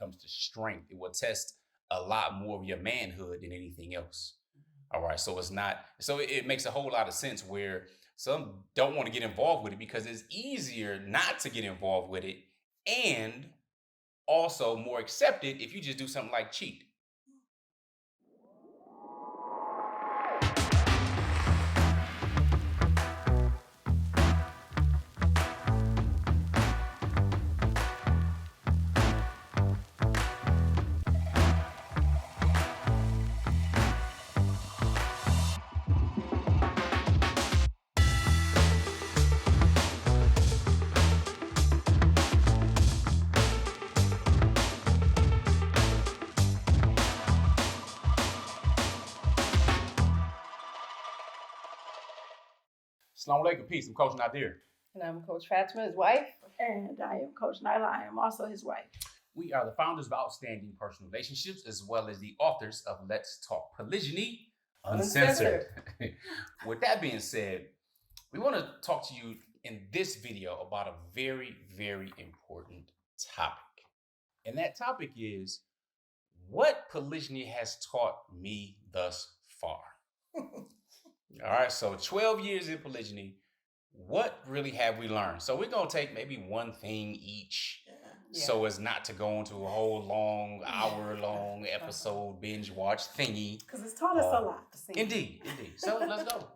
comes to strength. It will test a lot more of your manhood than anything else. All right. So it makes a whole lot of sense where some don't want to get involved with it because it's easier not to get involved with it, and also more accepted if you just do something like cheat. Assalamu alaikum, peace. I'm Coach Nazir. And I'm Coach Fatimah, his wife. And I am Coach Nyla. I am also his wife. We are the founders of Outstanding Personal Relationships, as well as the authors of Let's Talk Polygyny Uncensored. With that being said, we want to talk to you in this video about a very, very important topic. And that topic is what polygyny has taught me thus far. All right, so 12 years in polygyny, what really have we learned? So we're going to take maybe one thing each so as not to go into a whole long, hour-long episode binge watch thingy. Because it's taught us a lot. Indeed. So let's go.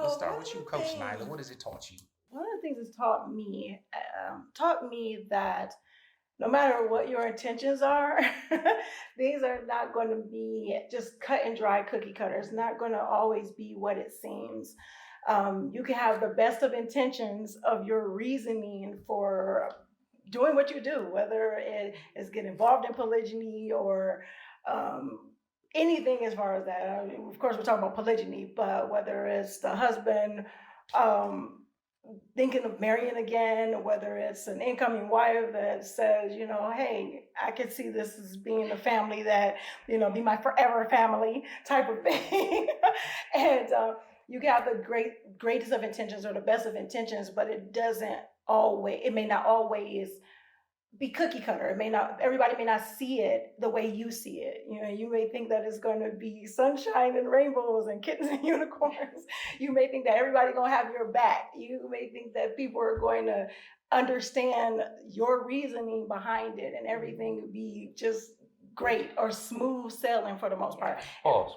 Let's start with you, Coach Nyla. What has it taught you? One of the things it's taught me that no matter what your intentions are, these are not going to be just cut and dry cookie cutters. It's not going to always be what it seems. You can have the best of intentions of your reasoning for doing what you do, whether it is get involved in polygyny or anything as far as that. I mean, of course, we're talking about polygyny, but whether it's the husband thinking of marrying again, whether it's an incoming wife that says, hey, I could see this as being a family that, be my forever family type of thing. And you can have the greatest of intentions or the best of intentions, but it may not always be cookie cutter. Everybody may not see it the way you see it. You may think that it's going to be sunshine and rainbows and kittens and unicorns. You may think that everybody's going to have your back. You may think that people are going to understand your reasoning behind it and everything would be just great or smooth sailing for the most part. Pause.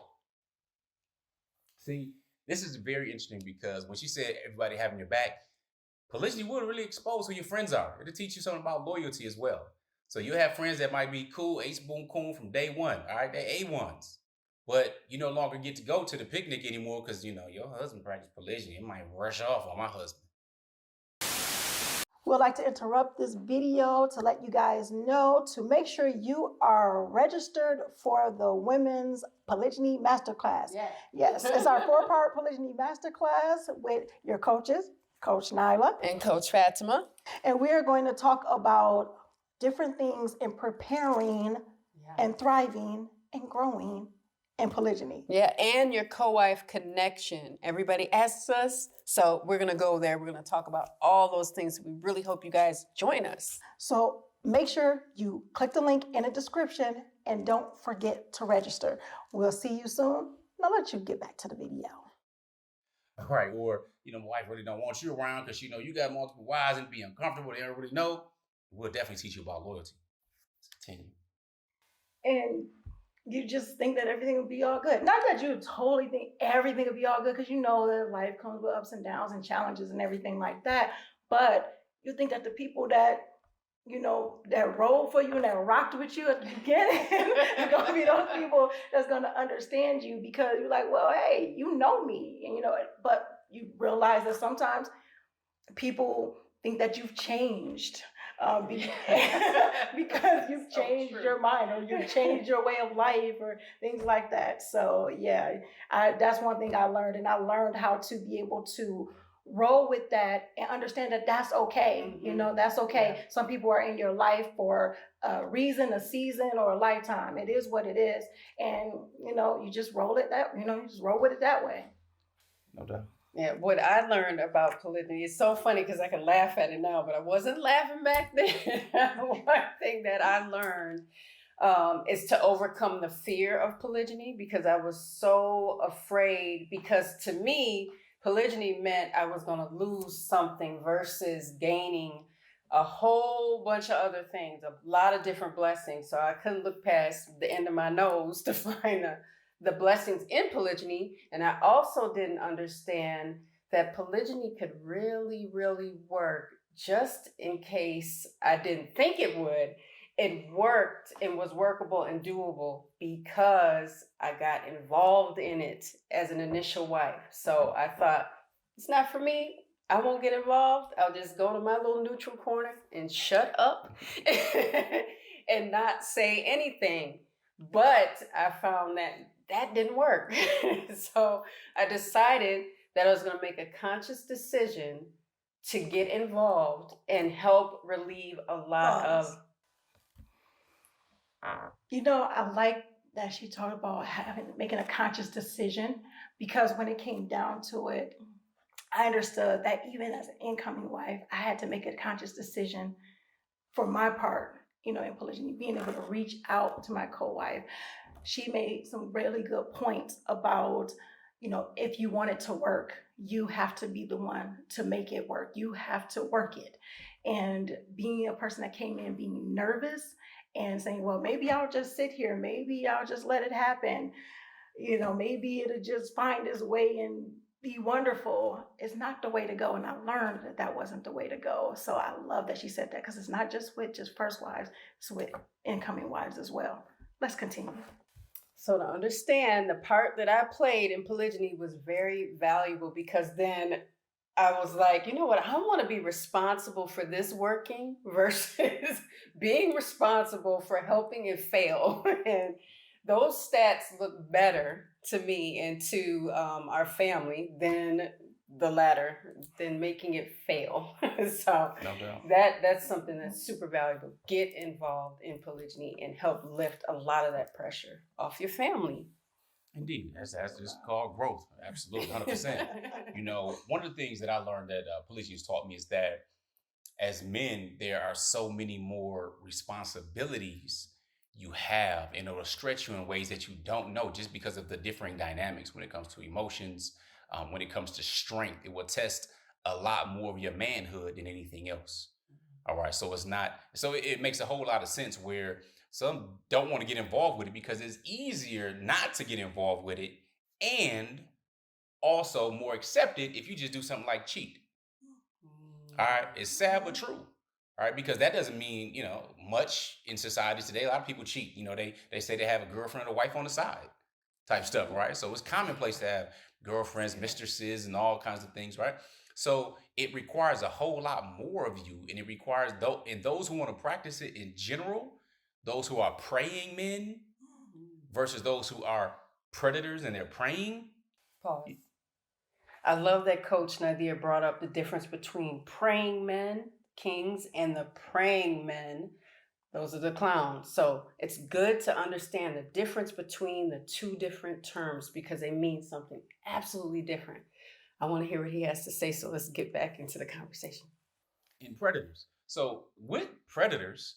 See, this is very interesting because when she said everybody having your back, polygyny will really expose who your friends are. It'll teach you something about loyalty as well. So you have friends that might be cool, ace boom coon from day one. All right, they're A1s. But you no longer get to go to the picnic anymore because, your husband practiced polygyny. It might rush off on my husband. We'd like to interrupt this video to let you guys know to make sure you are registered for the Women's Polygyny Masterclass. Yes, it's our 4-part Polygyny Masterclass with your coaches, Coach Nyla and Coach Fatimah. And we're going to talk about different things in preparing and thriving and growing in polygyny. Yeah, and your co-wife connection. Everybody asks us, so we're going to go there. We're going to talk about all those things. We really hope you guys join us. So make sure you click the link in the description and don't forget to register. We'll see you soon. I'll let you get back to the video. All right, or, my wife really don't want you around because, you got multiple wives and be uncomfortable. They don't really know. We'll definitely teach you about loyalty. Let's continue. And you just think that everything will be all good. Not that you totally think everything will be all good because that life comes with ups and downs and challenges and everything like that. But you think that the people that, that rolled for you and that rocked with you at the beginning are going to be those people that's going to understand you because you're like, well, hey, you know me. And, but you realize that sometimes people think that you've changed because you've changed your mind or you've changed your way of life or things like that. So, that's one thing I learned. And I learned how to be able to roll with that and understand that that's okay. That's okay. Yeah. Some people are in your life for a reason, a season, or a lifetime. It is what it is. And, you just roll it you just roll with it that way. No doubt. Yeah, what I learned about polygyny is so funny because I can laugh at it now, but I wasn't laughing back then. One thing that I learned is to overcome the fear of polygyny because I was so afraid. Because to me, polygyny meant I was going to lose something versus gaining a whole bunch of other things, a lot of different blessings. So I couldn't look past the end of my nose to find the blessings in polygyny. And I also didn't understand that polygyny could really, really work just in case I didn't think it would. It worked and was workable and doable because I got involved in it as an initial wife. So I thought, it's not for me. I won't get involved. I'll just go to my little neutral corner and shut up and not say anything. But I found that didn't work. So I decided that I was going to make a conscious decision to get involved and help relieve a lot of. I like that she talked about making a conscious decision, because when it came down to it, I understood that even as an incoming wife, I had to make a conscious decision for my part, in polygyny, being able to reach out to my co-wife. She made some really good points about, if you want it to work, you have to be the one to make it work. You have to work it. And being a person that came in being nervous and saying, well, maybe I'll just sit here. Maybe I'll just let it happen. Maybe it'll just find its way and be wonderful. It's not the way to go. And I learned that wasn't the way to go. So I love that she said that, because it's not just with just first wives, it's with incoming wives as well. Let's continue. So to understand, the part that I played in polygyny was very valuable, because then I was like, you know what? I want to be responsible for this working versus being responsible for helping it fail. And those stats look better to me and to our family than the latter, than making it fail. So that's something that's super valuable. Get involved in polygyny and help lift a lot of that pressure off your family. Indeed, that's just called growth. Absolutely, 100%. One of the things that I learned that polygyny has taught me is that as men, there are so many more responsibilities you have, and it'll stretch you in ways that you don't know, just because of the differing dynamics when it comes to emotions, when it comes to strength. It will test a lot more of your manhood than anything else. All right, so it makes a whole lot of sense where some don't want to get involved with it because it's easier not to get involved with it, and also more accepted if you just do something like cheat. All right, it's sad but true. All right, because that doesn't mean much in society today. A lot of people cheat. They say they have a girlfriend or wife on the side, type stuff, right? So it's commonplace to have girlfriends, mistresses, and all kinds of things, right? So it requires a whole lot more of you, and it requires those who want to practice it in general, those who are praying men versus those who are predators and they're praying. Pause. I love that Coach Nyla brought up the difference between praying men, kings, and the praying men. Those are the clowns. So it's good to understand the difference between the two different terms, because they mean something absolutely different. I want to hear what he has to say, so let's get back into the conversation. In predators. So with predators,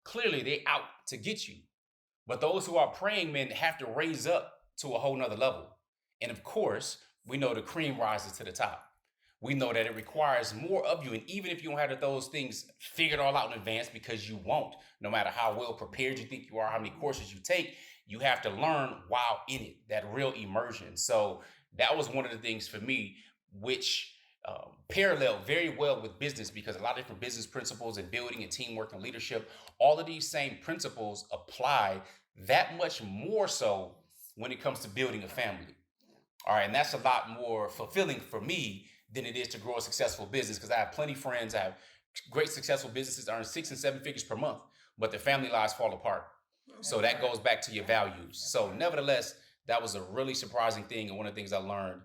clearly they out to get you. But those who are praying men have to raise up to a whole nother level. And of course, we know the cream rises to the top. We know that it requires more of you. And even if you don't have those things figured all out in advance, because you won't, no matter how well prepared you think you are, how many courses you take, you have to learn while in it, that real immersion. So that was one of the things for me, which paralleled very well with business, because a lot of different business principles and building and teamwork and leadership, all of these same principles apply that much more so when it comes to building a family. All right, and that's a lot more fulfilling for me than it is to grow a successful business, because I have plenty of friends, I have great successful businesses earn 6 and 7 figures per month, but their family lives fall apart. So that goes back to your values. So nevertheless, that was a really surprising thing, and one of the things I learned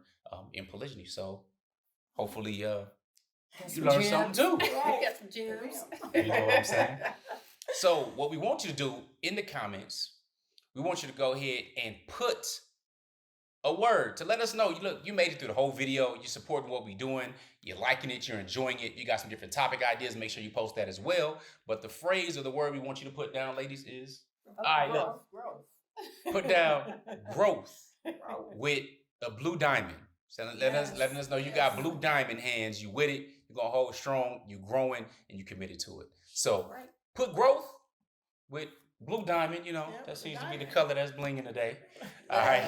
in polygyny. So hopefully you learned something too. Got some gems. You know what I'm saying? So what we want you to do in the comments, we want you to go ahead and put a word to let us know. Look, you made it through the whole video. You're supporting what we're doing. You're liking it. You're enjoying it. You got some different topic ideas. Make sure you post that as well. But the phrase or the word we want you to put down, ladies, is Growth. Put down growth with a blue diamond. So letting us know you got blue diamond hands. You with it. You're gonna hold strong. You're growing, and you committed to it. So put growth with blue diamond. That seems to be the color that's blinging today. All right,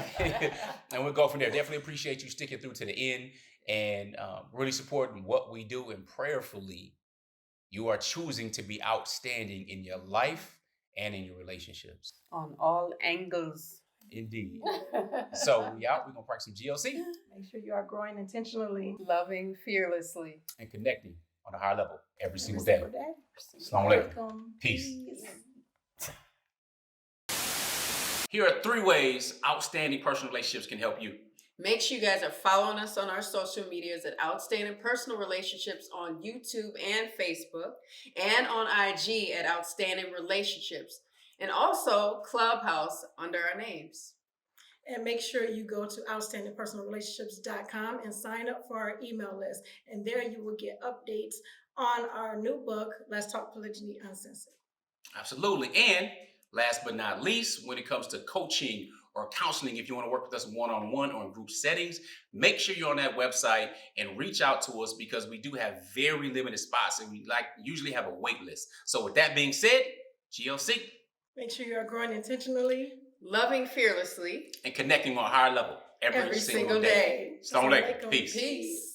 and we'll go from there. Definitely appreciate you sticking through to the end and really supporting what we do. And prayerfully, you are choosing to be outstanding in your life and in your relationships. On all angles. Indeed. So we out. We're going to practice some GLC. Make sure you are growing intentionally. Loving fearlessly. And connecting on a higher level every single day. Assalamu alaikum. Peace. Here are 3 ways outstanding personal relationships can help you. Make sure you guys are following us on our social medias at Outstanding Personal Relationships on YouTube and Facebook, and on IG at Outstanding Relationships, and also Clubhouse under our names. And make sure you go to outstandingpersonalrelationships.com and sign up for our email list. And there you will get updates on our new book, Let's Talk Polygyny Uncensored. Absolutely. And last but not least, when it comes to coaching or counseling, if you want to work with us one-on-one or in group settings, make sure you're on that website and reach out to us, because we do have very limited spots and we usually have a wait list. So with that being said, GLC. Make sure you are growing intentionally, loving fearlessly, and connecting on a higher level every single day. Assalamu alaikum. Peace.